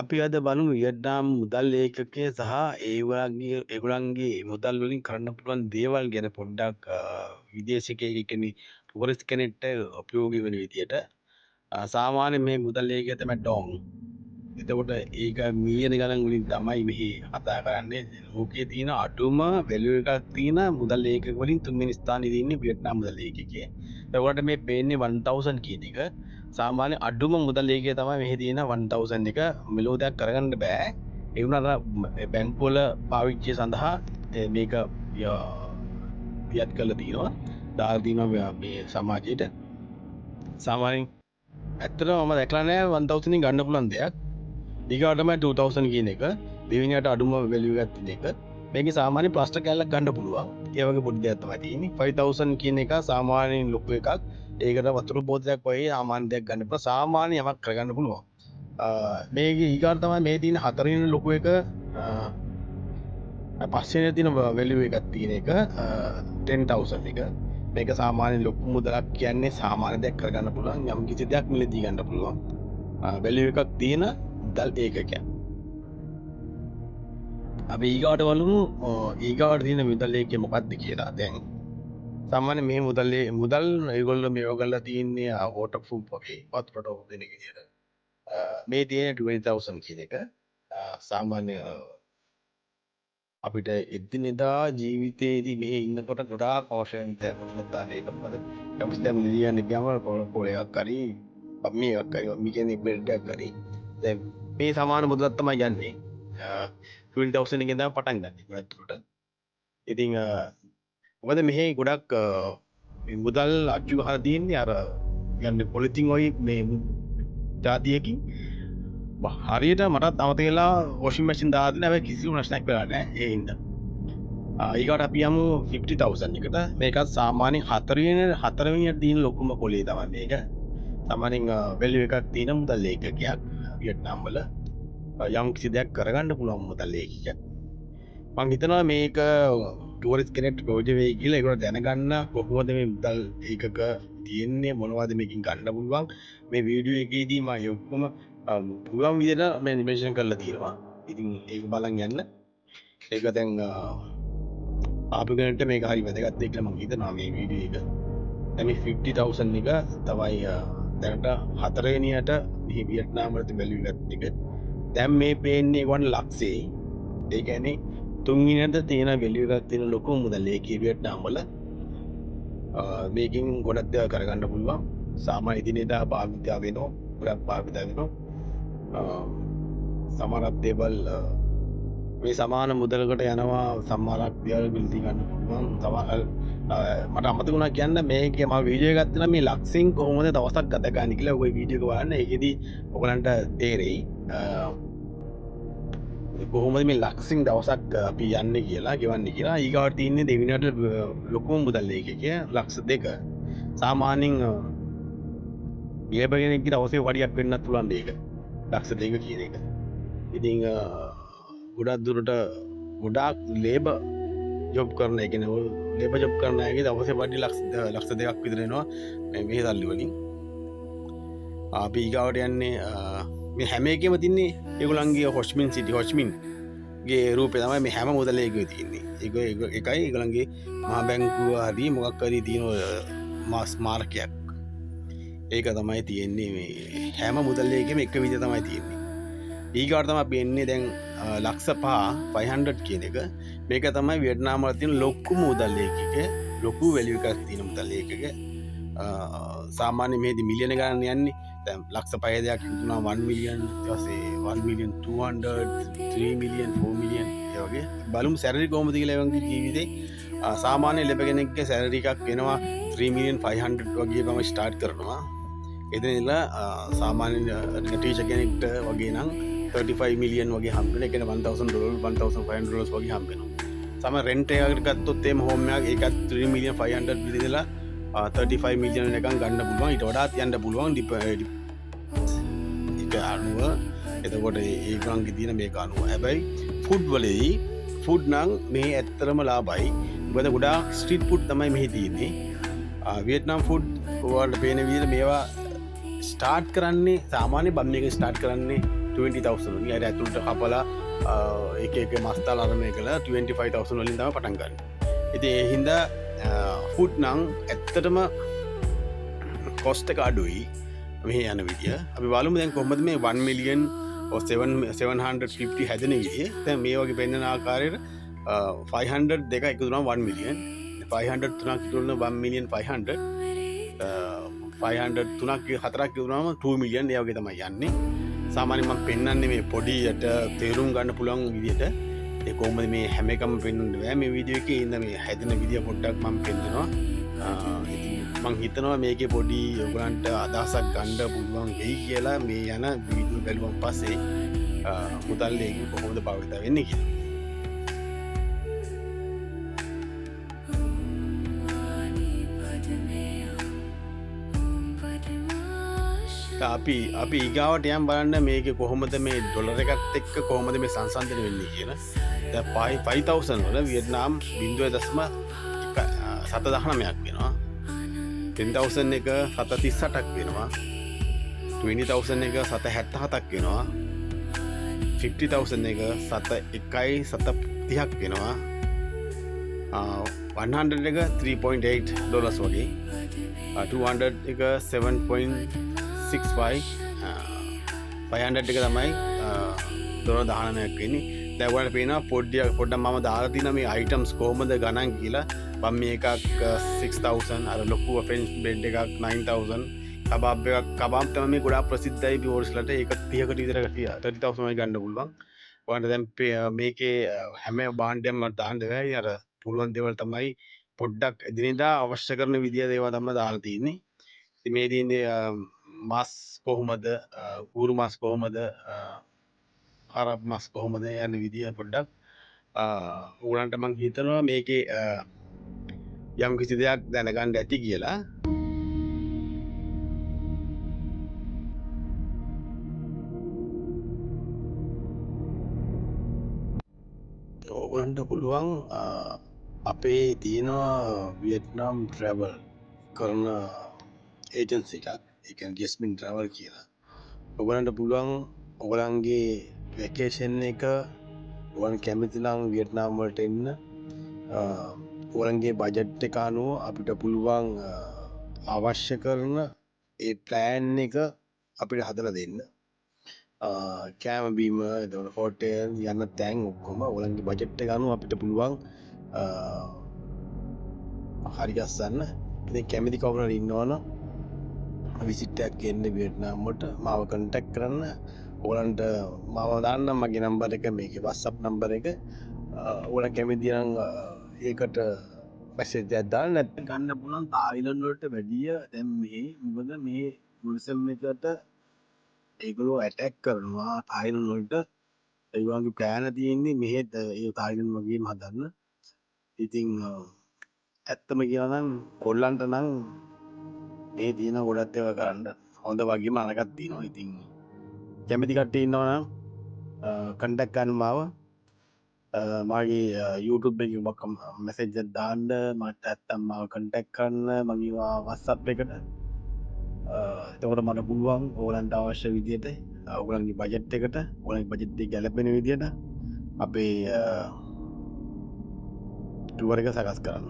අපි අද බලමු වියට්නාම් මුදල් ඒකකය සහ ඒගොල්ලන්ගේ මුදල් වලින් කරන්න පුළුවන් දේවල් ගැන පොඩ්ඩක් විදේශිකයෙක් කෙනෙක් ටුවරිස්ට් කෙනෙක්ට උපයෝගී වෙන විදියට. සාමාන්‍යයෙන් මේ මුදල් ඒකකය තමයි ඩොං. එතකොට ඒක මිලියන ගණන් වලින් තමයි මෙහි කතා කරන්නේ. ලෝකයේ තියෙන අඩුම වැලියු එකක් තියෙන මුදල් ඒකක වලින් තුන්වෙනි ස්ථානයේ ඉන්නේ වියට්නාම් මුදල් ඒකකය. ඒකට මේ පේන්නේ 1000 කියන එක. සාමාන්‍ය අඩුම මුදල් ඒකකය තමයි මෙහි තියෙන 1000 එක. මෙලෝ දෙයක් කරගන්න බෑ. ඒ වුණාට බැංකු වල පාවිච්චිය සඳහා මේක පියත් කරලා තියෙනවා. දාලා තියෙනවා මේ සමාජයට. සාමාන්‍යයෙන් ඇත්තටම මම දැකලා නෑ 1000 ගන්න පුළුවන් දෙයක්. ඊගාටම 2000 කියන එක දෙවෙනියට අඩුම වැලියු එකක් තියෙන එක. මේකේ සාමාන්‍ය ප්ලාස්ටර් කැල්ලක් ගන්න පුළුවන්. ඒ වගේ පොඩි දෙයක් තමයි තියෙන්නේ. 5000 කියන එක සාමාන්‍යයෙන් ලොකු එකක්. ඒකට වතුර බෝතලයක් වගේ සාමාන්‍ය දෙයක් ගන්න පුළුවන්. සාමාන්‍ය යමක් කරගන්න පුළුවන්. මේකේ ඊගාට තමයි මේ තියෙන හතරවෙනි ලොකු එක පස්සේ තියෙන වැලියු එකක් තියෙන එක 10000 එක. මේක සාමාන්‍ය ලොකු මුදලක් කියන්නේ සාමාන්‍ය දෙයක් කරගන්න පුළුවන්. යම් කිසි දෙයක් මිලදී ගන්න පුළුවන්. වැලියු එකක් තියෙන මුදල් ඒකකයක්. අපි ඊගාට බලමු ඊගාට තියෙන මුදල් ඒකකය මොකක්ද කියලා. දැන් සාමාන්‍ය මේ මුදල් ඒගොල්ලෝ මේව කරලා තියෙන්නේ වෝටර් ප්‍රූෆ් වගේ වතුරට දෙන විදියට. මේ තියෙන 20000 කියන එක සාමාන්‍ය අපිට එදිනෙදා ජීවිතයේදී මේ ඉන්නකොට ගොඩාක් අවශ්‍ය වෙන දේවල් තමයි ඒක මොකද කැපිටල් මිලියන් එකම පොලයක් හරි අපි එකක් හරි මේ කියන්නේ බෙල්ට් එකක් හරි දැන් මේ සමාන මුදලක් තමයි යන්නේ 20000 එකෙන් තමයි පටන් ගන්න ඒකට. ඉතින් මොකද මෙහි ගොඩක් මුදල් අච්චු ගහලා තියෙන්නේ අර කියන්නේ පොලිතින් වගේ මේ ජාතියකින් හරියට මටත් අමතකලා වොෂින් මැෂින් දාලා දෙන හැබැයි කිසිම ප්‍රශ්නයක් වෙලා නැහැ ඒ හින්දා. ඊකට අපි යමු 50000 එකට. මේකත් සාමාන්‍ය හතරවෙනියට තියෙන ලොකුම පොලේ තමයි මේක. සාමාන්‍යයෙන් වැලියු එකක් තියෙන මුදල් ඒකකයක් වියට්නාම් වල යම් කිසි දෙයක් කරගන්න පුළුවන් මුදල් ඒකකයක්. මම හිතනවා මේක ටුවරිස්ට් කෙනෙක්ට ප්‍රයෝජන වෙයි කියලා. ඒගොල්ලෝ දැනගන්න කොහොමද මේ මුදල් ඒකක තියෙන්නේ මොනවද මේකෙන් ගන්න පුළුවන්. මේ වීඩියෝ එකේදී මම ඔක්කොම පුළුවන් විදිහට මේ නිමේෂන් කරලා තියෙනවා. ඉතින් ඒක බලන් යන්න. ඒක දැන් ආපු කෙනෙක්ට මේක හරි වැදගත් වෙයි කියලා මම හිතනවා මේ වීඩියෝ එක. දැන් මේ 50000 එක තමයි දැනට හතරවෙනියට මේ වියට්නාම් වල තියෙන වැලියු එක. දැන් මේ පේන්නේ වන් ලක්ෂේ. ඒ කියන්නේ තුන්වෙනියට තියෙන වැලියු එකක් තියෙන ලොකු මුදල් ඒකේ වියට්නාම් වල. මේකෙන් ගොඩක් දේවල් කරගන්න පුළුවන්. සාමාන්‍ය දිනෙදා භාවිතය වෙනවා. ගොඩක් භාවිතය වෙනවා. සමහරක් දේවල් මේ සමාන මුදලකට යනවා සමහරක් දේවල් මිලදී ගන්න පුළුවන්. සමහර මට අමතක වුණා කියන්න මේකේ මම වීඩියෝ එකක් තියෙනවා මේ ලක්ෂෙන් කොහොමද දවසක් ගත ගන්න කියලා. ඔය වීඩියෝ එක බලන්න. ඒකෙදී ඔයගලන්ට තේරෙයි කොහොමද මේ ලක්ෂෙන් දවසක් අපි යන්නේ කියලා ගෙවන්නේ කියලා. ඊගාවට තියෙන්නේ දෙවිනට ලොකුම මුදල් ඒකකය ලක්ෂ 2. සාමාන්‍යයෙන් ගේබගෙනෙක්ගේ දවසේ වඩියක් වෙන්නත් පුළුවන් මේක. ලක්ෂ 2 කියන එක. ඉතින් ගොඩක් දුරට ගොඩාක් ලේබර් ජොබ් කරන එක නේ ලේබර් ජොබ් කරන අයගේ දවසේ වඩි ලක්ෂ 2ක් විතර එනවා මේ සල්ලි වලින්. අපි ඊගාවට යන්නේ මේ හැම එකෙම තින්නේ ඒගොල්ලන්ගේ හොච්මින් සිටි හොච්මින්ගේ රූපේ තමයි මේ හැම මුදල් ඒකෙම තියෙන්නේ. ඒක එකයි ඒගොල්ලන්ගේ මහා බැංකුව හරි මොකක් හරි තියෙන ස්මාරකයක්. ඒක තමයි තියෙන්නේ මේ හැම මුදල් ඒකෙම එක විදිහ තමයි තියෙන්නේ. ඊගාට තමයි අපි එන්නේ දැන් ලක්ෂ 500 කියන එක. මේක තමයි වියට්නාම් වල තියෙන ලොකු මුදල් ඒකක. ලොකු වැලියු එකක් තියෙන මුදල් ඒකක. සාමාන්‍ය මේදී මිලියන ගණන් යන්නේ. දැන් ලක්ෂ 5 දෙයක් හිතුණා 1 මිලියන් ඊට පස්සේ 1 මිලියන් 200 3 මිලියන් 4 මිලියන් ඒ වගේ. බලමු සැලරි කොහොමද කියලා එවන්ගේ ජීවිතේ. සාමාන්‍ය ලෙබ කෙනෙක්ගේ සැලරි එකක් වෙනවා 3 මිලියන් 500 වගේ තමයි ස්ටාර්ට් කරනවා. එතන ඉඳලා සාමාන්‍ය ටීචර් කෙනෙක්ට වගේ නම් 35 මිලියන් වගේ හම්බ වෙන. ඒ කියන්නේ $1000 $1500 වගේ හම්බ වෙනවා. සම රෙන්ට් එකකට ගත්තොත් එම හෝම් එකක් ඒකත් 3 මිලියන් 500 විදිහට 35 මිලියන් එකක් ගන්න පුළුවන්. ඊට වඩාත් යන්න පුළුවන් ඒක අනුව. එතකොට ඒගොල්ලන්ගේ තියෙන මේක අනුව. හැබැයි ෆුඩ් වලදී ෆුඩ් නම් මේ ඇත්තටම ලාභයි. මොකද ගොඩාක් ස්ට්‍රීට් ෆුඩ් තමයි මෙහි තියෙන්නේ. වියට්නාම් ෆුඩ් වලට පේන විදිහට මේවා ස්ටාර්ට් කරන්නේ සාමාන්‍ය බම් එක ස්ටාර්ට් කරන්නේ 20,000 වලින් අර ඇතුළට කපලා එක මස්තාල අරමය කලා 25,000 වලින් තම පටන් ගන්න. ඉතින් ඒ හින්දා ෆුඩ් නම් ඇත්තටම කොස්ට් එක අඩුයි මෙහි යන විදිය. අපි බලමු දැන් කොහොමද මේ 1 million or 750 හැදෙන විදිය. දැන් මේ වගේ පෙන්වන ආකාරයට 500 දෙක එකතු වුණා 1 million. 500 තුනක් එකතු වුණා 1 million 500. 500 තුනක් හතරක් එකතු වුණාම 2 million ඒ වගේ තමයි යන්නේ. සාමාන්‍යයෙන් මම පෙන්වන්නේ මේ පොඩියට තේරුම් ගන්න පුළුවන් විදියට. ඒ කොහොමද මේ හැම එකම පෙන්වන්න බෑ මේ වීඩියෝ එකේ. ඉන්න මේ හැදෙන විදිය පොඩ්ඩක් මම පෙන්නනවා. මං හිතනවා මේකේ පොඩි ඔයගලන්ට අදහසක් ගන්න පුළුවන් වෙයි කියලා මේ යන වීඩියෝ බැලුවන් පස්සේ මුදල් ඒක කොහොමද භාවිත වෙන්නේ කියලා. අපි ඊගාවට යම් බලන්න මේක කොහොමද මේ ඩොලර් එකත් එක්ක කොහොමද මේ සංසන්දනය වෙන්නේ කියලා. දැන් 5000 වල වියට්නාම් 0.719ක් වෙනවා. 10,000 එක 738ක් වෙනවා. 20,000 එක 777ක් වෙනවා. 50,000 එක 7.130ක් වෙනවා. 100 එක 3.8 ඩොලර්ස් වගේ. 200 එක 7.65 500 එක තමයි ඩොලර් 19ක් වෙන්නේ. දැන් ඔයාලට පේනවා පොඩ්ඩක් මම දාලා තියෙන මේ අයිටම්ස් කොහොමද ගණන් කියලා. මම මේකක් 6,000 අර ලොකු ෆ්‍රෙන්ච් බ්‍රෙඩ් එකක් 9,000 කබාබ් එකක් කබාබ් තමයි මේ ගොඩාක් ප්‍රසිද්ධයි බියෝර්ස්ලට. ඒක 30කට විතර 30,000 වගේ ගන්න පුළුවන්. ඔයාලට දැන් මේකේ හැම භාණ්ඩයක්ම දාන්න බැහැ. අර පුළුවන් දේවල් තමයි පොඩ්ඩක් එදිනෙදා අවශ්‍ය කරන විදිය දේවල් තමයි දාලා තියෙන්නේ. ඉතින් මේ තියෙන්නේ මස් කොහොමද ඌරු මස් කොහොමද අරබ් මස් කොහොමද යන විදිය පොඩ්ඩක් ඕගලන්ට මං හිතනවා මේකේ යම් කිසි දෙයක් දැනගන්න ඇති කියලා. ඕගලන්ට පුළුවන් අපේ තියෙනවා වියට්නාම් ට්‍රැවල් කරන ඒජන්සි එකක්. ඒ කියන්නේ ජස්මින් ට්‍රැවල් කියලා. ඔයගලන්ට පුළුවන් ඔයගලන්ගේ වැකේෂන් එක ඔයගලන් කැමති නම් වියට්නාම් වලට එන්න. ඔයගලන්ගේ බජට් එක අනුව අපිට පුළුවන් අවශ්‍ය කරන ඒ ප්ලෑන් එක අපිට හදලා දෙන්න. කෑම බීම එතකොට හෝටල් යන තැන් ඔක්කොම ඔයගලන්ගේ බජට් එක අනුව අපිට පුළුවන් හරි ගස්සන්න. ඉතින් කැමති කවුරු හරි ඉන්නවනම් විසිට් එකක් එන්න වියට්නාම් වලට මාව කන්ටැක්ට් කරන්න. ඔයගලන්ට මාව දාන්න මගේ නම්බර් එක මේකේ WhatsApp නම්බර් එක. ඔයගලන් කැමති නම් ඒකට මැසේජ් එකක් දාන්න. නැත්නම් ගන්න පුළුවන් තායිලන්ත වලට වැඩිය දැන් මේ මොකද මේ ටුරිසම් එකට ඒගොල්ලෝ ඇටැක් කරනවා තායිලන්ත වලට. ඒගොල්ලන්ගේ ප්ලෑන් තියෙන්නේ මෙහෙ ඒ තායිලන්ත වගේම හදන්න. ඉතින් ඇත්තම කියනවා නම් කොල්ලන්ට නම් මේ තියෙන ගොඩක් ඒවා කරන්න හොඳ වගේම අනගත් තියෙනවා. ඉතින් කැමති කට්ටිය ඉන්නවා නම් කන්ටැක්ට් කරන්න මාව. මගේ YouTube එකේ මැසේජ් එකක් දාන්න. මට නැත්තම් මාව කන්ටැක්ට් කරන්න මගේ WhatsApp එකට. එතකොට මට පුළුවන් ඕගලන්ට අවශ්‍ය විදියට ඔයගලන්ගේ බජට් එකට ඔයගලන්ගේ බජට් එක ගැලපෙන විදියට අපේ ටුවර් එක සකස් කරන්න.